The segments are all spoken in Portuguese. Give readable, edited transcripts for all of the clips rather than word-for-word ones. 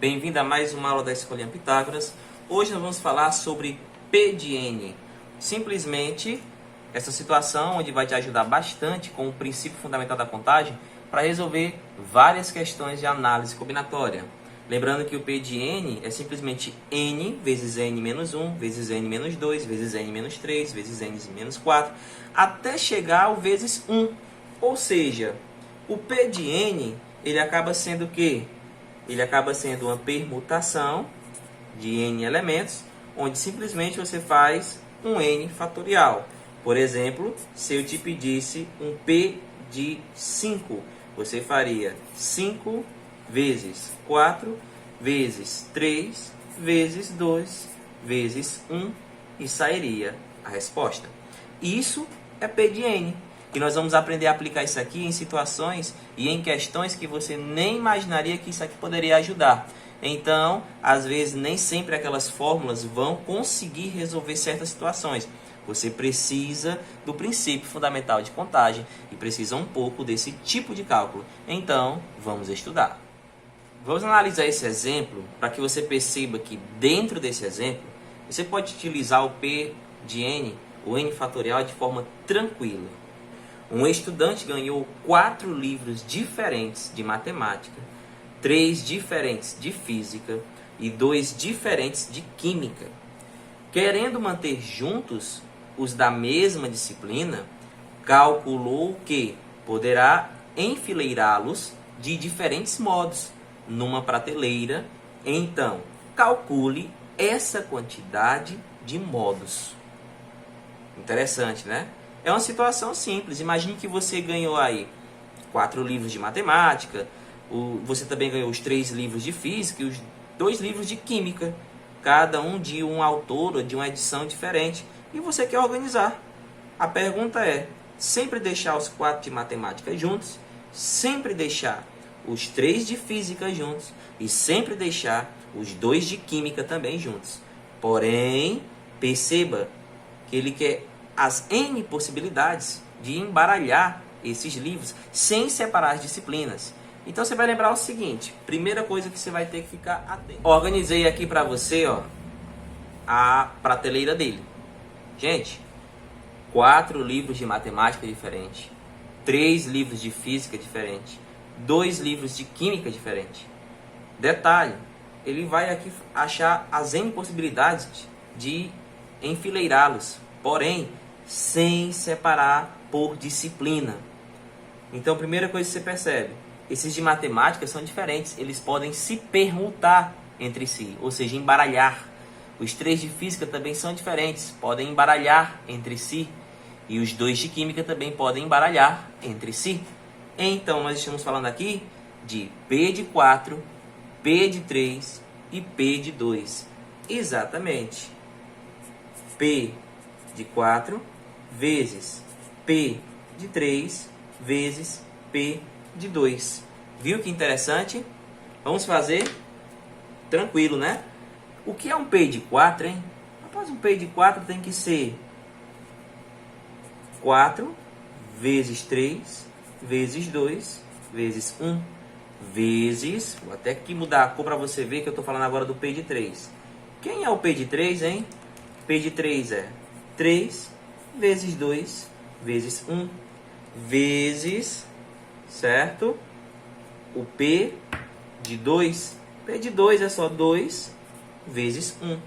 Bem-vindo a mais uma aula da Escolinha Pitágoras. Hoje nós vamos falar sobre P de N. Simplesmente essa situação onde vai te ajudar bastante com o princípio fundamental da contagem para resolver várias questões de análise combinatória. Lembrando que o P de N é simplesmente N vezes N menos 1, vezes N menos 2, vezes N menos 3, vezes N menos 4, até chegar ao vezes 1. Ou seja, o P de N, ele acaba sendo o quê? Ele acaba sendo uma permutação de N elementos, onde simplesmente você faz um N fatorial. Por exemplo, se eu te pedisse um P de 5, você faria 5 vezes 4, vezes 3, vezes 2, vezes 1 e sairia a resposta. Isso é P de N. E nós vamos aprender a aplicar isso aqui em situações e em questões que você nem imaginaria que isso aqui poderia ajudar. Então, às vezes, nem sempre aquelas fórmulas vão conseguir resolver certas situações. Você precisa do princípio fundamental de contagem e precisa um pouco desse tipo de cálculo. Então, vamos estudar. Vamos analisar esse exemplo para que você perceba que dentro desse exemplo, você pode utilizar o P de N, o N fatorial, de forma tranquila. Um estudante ganhou 4 livros diferentes de matemática, 3 diferentes de física e 2 diferentes de química. Querendo manter juntos os da mesma disciplina, calculou que poderá enfileirá-los de diferentes modos numa prateleira. Então, calcule essa quantidade de modos. Interessante, né? É uma situação simples. Imagine que você ganhou aí 4 livros de matemática, você também ganhou os 3 livros de física e os 2 livros de química, cada um de um autor ou de uma edição diferente, e você quer organizar. A pergunta é, sempre deixar os 4 de matemática juntos, sempre deixar os 3 de física juntos e sempre deixar os 2 de química também juntos. Porém, perceba que ele quer as N possibilidades de embaralhar esses livros sem separar as disciplinas. Então você vai lembrar o seguinte, primeira coisa que você vai ter que ficar atento. Organizei aqui para você, ó, a prateleira dele. Gente, 4 livros de matemática diferentes, 3 livros de física diferentes, 2 livros de química diferentes. Detalhe, ele vai aqui achar as N possibilidades de enfileirá-los, porém, sem separar por disciplina. Então, a primeira coisa que você percebe, esses de matemática são diferentes, eles podem se permutar entre si, ou seja, embaralhar. Os 3 de física também são diferentes, podem embaralhar entre si, e os 2 de química também podem embaralhar entre si. Então, nós estamos falando aqui de P de 4, P de 3 e P de 2. Exatamente. P de 4 vezes P de 3 vezes P de 2. Viu que interessante? Vamos fazer tranquilo, né? O que é um P de 4, hein? Rapaz, um P de 4 tem que ser 4 vezes 3 vezes 2 vezes 1 vezes... Vou até aqui mudar a cor para você ver que eu estou falando agora do P de 3. Quem é o P de 3, hein? P de 3 é 3 vezes 2 vezes 1 vezes, certo? O P de 2. P de 2 é só 2 vezes 1.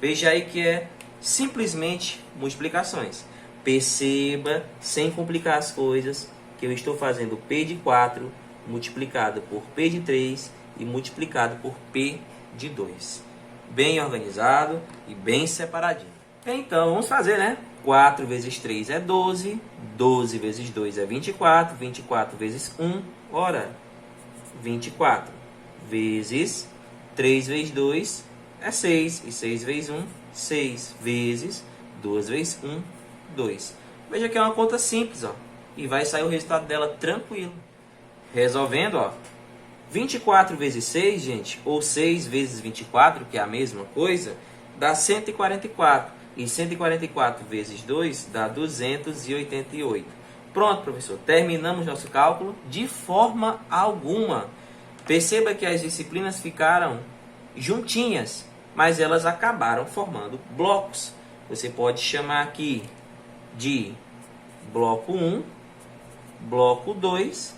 Veja aí que é simplesmente multiplicações. Perceba, sem complicar as coisas, que eu estou fazendo P de 4 multiplicado por P de 3 e multiplicado por P de 2. Bem organizado e bem separadinho. Então, vamos fazer, né? 4 vezes 3 é 12, 12 vezes 2 é 24, 24 vezes 1, ora, 24 vezes 3 vezes 2 é 6, e 6 vezes 1, 6 vezes 2 vezes 1, 2. Veja que é uma conta simples, ó, e vai sair o resultado dela tranquilo. Resolvendo, ó, 24 vezes 6, gente, ou 6 vezes 24, que é a mesma coisa, dá 144. E 144 vezes 2 dá 288. Pronto, professor. Terminamos nosso cálculo de forma alguma. Perceba que as disciplinas ficaram juntinhas, mas elas acabaram formando blocos. Você pode chamar aqui de bloco 1, bloco 2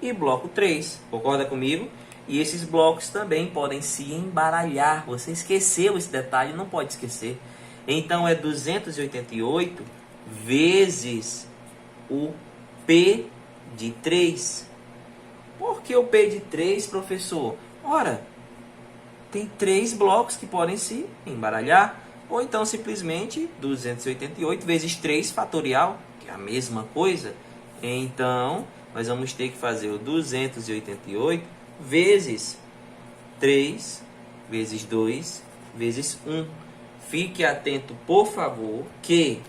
e bloco 3. Concorda comigo? E esses blocos também podem se embaralhar. Você esqueceu esse detalhe, não pode esquecer. Então é 288 vezes o P de 3. Por que o P de 3, professor? Ora, tem 3 blocos que podem se embaralhar. Ou então simplesmente 288 vezes 3 fatorial, que é a mesma coisa. Então, nós vamos ter que fazer o 288 vezes 3, vezes 2, vezes 1. Fique atento, por favor, que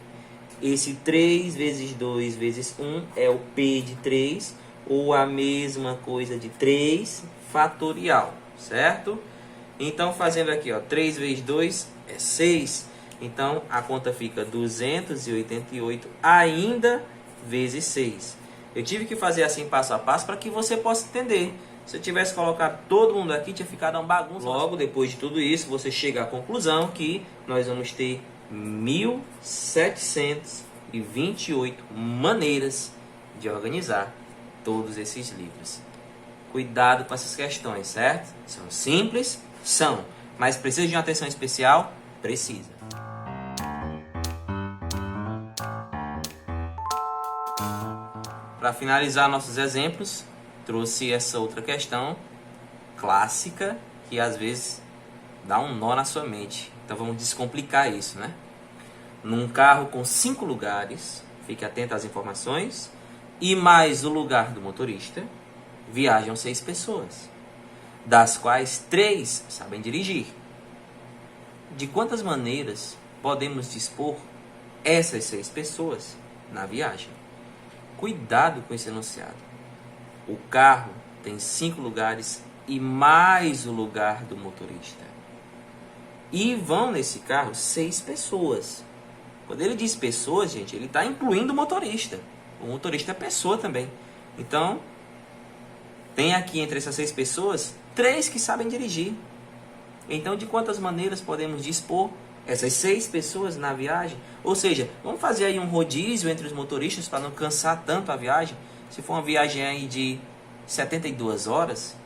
esse 3 vezes 2 vezes 1 é o P de 3, ou a mesma coisa de 3 fatorial, certo? Então, fazendo aqui, ó, 3 vezes 2 é 6. Então, a conta fica 288 ainda vezes 6. Eu tive que fazer assim passo a passo para que você possa entender. Se eu tivesse colocado todo mundo aqui, tinha ficado uma bagunça. Logo, depois de tudo isso, você chega à conclusão que nós vamos ter 1728 maneiras de organizar todos esses livros. Cuidado com essas questões, certo? São simples? São. Mas precisa de uma atenção especial? Precisa. Para finalizar nossos exemplos, trouxe essa outra questão clássica que às vezes dá um nó na sua mente. Então vamos descomplicar isso, né? Num carro com 5 lugares, fique atento às informações, e mais o lugar do motorista, viajam 6 pessoas, das quais 3 sabem dirigir. De quantas maneiras podemos dispor essas 6 pessoas na viagem? Cuidado com esse enunciado. O carro tem 5 lugares e mais o lugar do motorista. E vão nesse carro 6 pessoas. Quando ele diz pessoas, gente, ele está incluindo o motorista. O motorista é pessoa também. Então, tem aqui entre essas 6 pessoas, 3 que sabem dirigir. Então, de quantas maneiras podemos dispor essas 6 pessoas na viagem? Ou seja, vamos fazer aí um rodízio entre os motoristas para não cansar tanto a viagem. Se for uma viagem aí de 72 horas,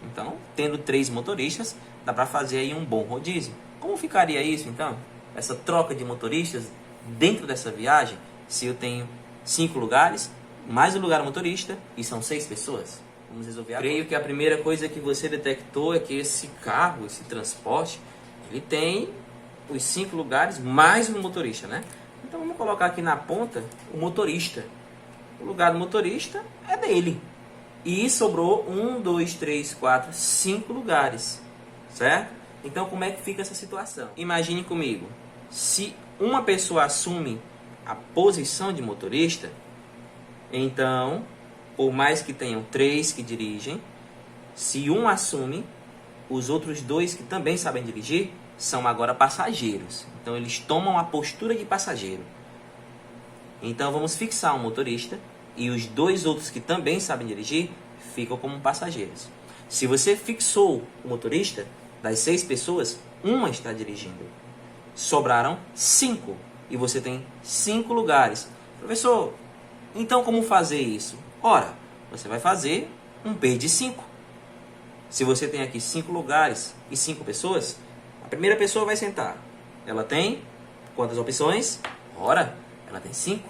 então, tendo 3 motoristas, dá para fazer aí um bom rodízio. Como ficaria isso, então? Essa troca de motoristas dentro dessa viagem, se eu tenho 5 lugares, mais um lugar do motorista, e são 6 pessoas? Vamos resolver agora. Creio que a primeira coisa que você detectou é que esse carro, esse transporte, ele tem os 5 lugares mais um motorista, né? Então, vamos colocar aqui na ponta o motorista. O lugar do motorista é dele. E sobrou 1, 2, 3, 4, 5 lugares. Certo? Então, como é que fica essa situação? Imagine comigo. Se uma pessoa assume a posição de motorista, então, por mais que tenham 3 que dirigem, se um assume, os outros 2 que também sabem dirigir são agora passageiros. Então, eles tomam a postura de passageiro. Então, vamos fixar um motorista e os 2 outros que também sabem dirigir ficam como passageiros. Se você fixou o motorista, das 6 pessoas, uma está dirigindo. Sobraram 5 e você tem 5 lugares. Professor, então como fazer isso? Ora, você vai fazer um P de 5. Se você tem aqui 5 lugares e 5 pessoas, a primeira pessoa vai sentar. Ela tem quantas opções? Ora, ela tem 5.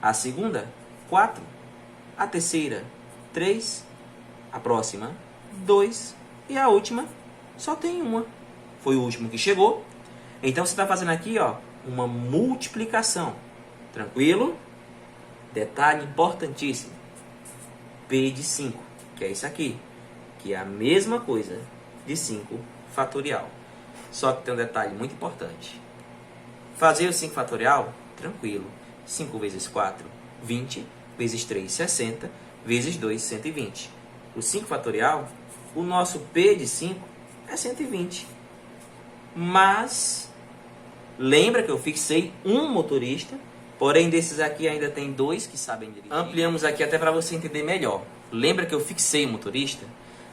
A segunda, 4. A terceira, 3. A próxima, 2. E a última, só tem uma. Foi o último que chegou. Então você está fazendo aqui, ó, uma multiplicação. Tranquilo? Detalhe importantíssimo. P de 5, que é isso aqui. Que é a mesma coisa de 5 fatorial. Só que tem um detalhe muito importante. Fazer o 5 fatorial, tranquilo. 5 vezes 4, 20. Vezes 3, 60. Vezes 2, 120. O 5 fatorial, o nosso P de 5 é 120. Mas, lembra que eu fixei um motorista, porém desses aqui ainda tem 2 que sabem dirigir. Ampliamos aqui até para você entender melhor. Lembra que eu fixei o motorista?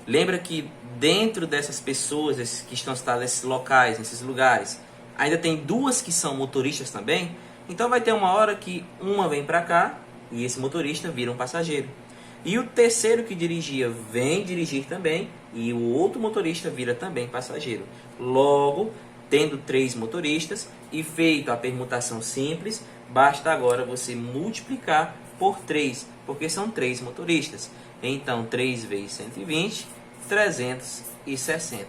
Lembra que dentro dessas pessoas que estão citadas nesses locais, nesses lugares, ainda tem duas que são motoristas também? Então vai ter uma hora que uma vem para cá e esse motorista vira um passageiro. E o terceiro que dirigia vem dirigir também e o outro motorista vira também passageiro. Logo, tendo 3 motoristas e feito a permutação simples, basta agora você multiplicar por 3, porque são 3 motoristas. Então, 3 vezes 120, 360.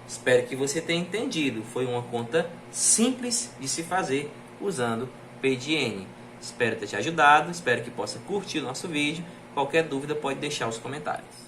Espero que você tenha entendido. Foi uma conta simples de se fazer usando P de N. Espero ter te ajudado, espero que possa curtir o nosso vídeo. Qualquer dúvida pode deixar os comentários.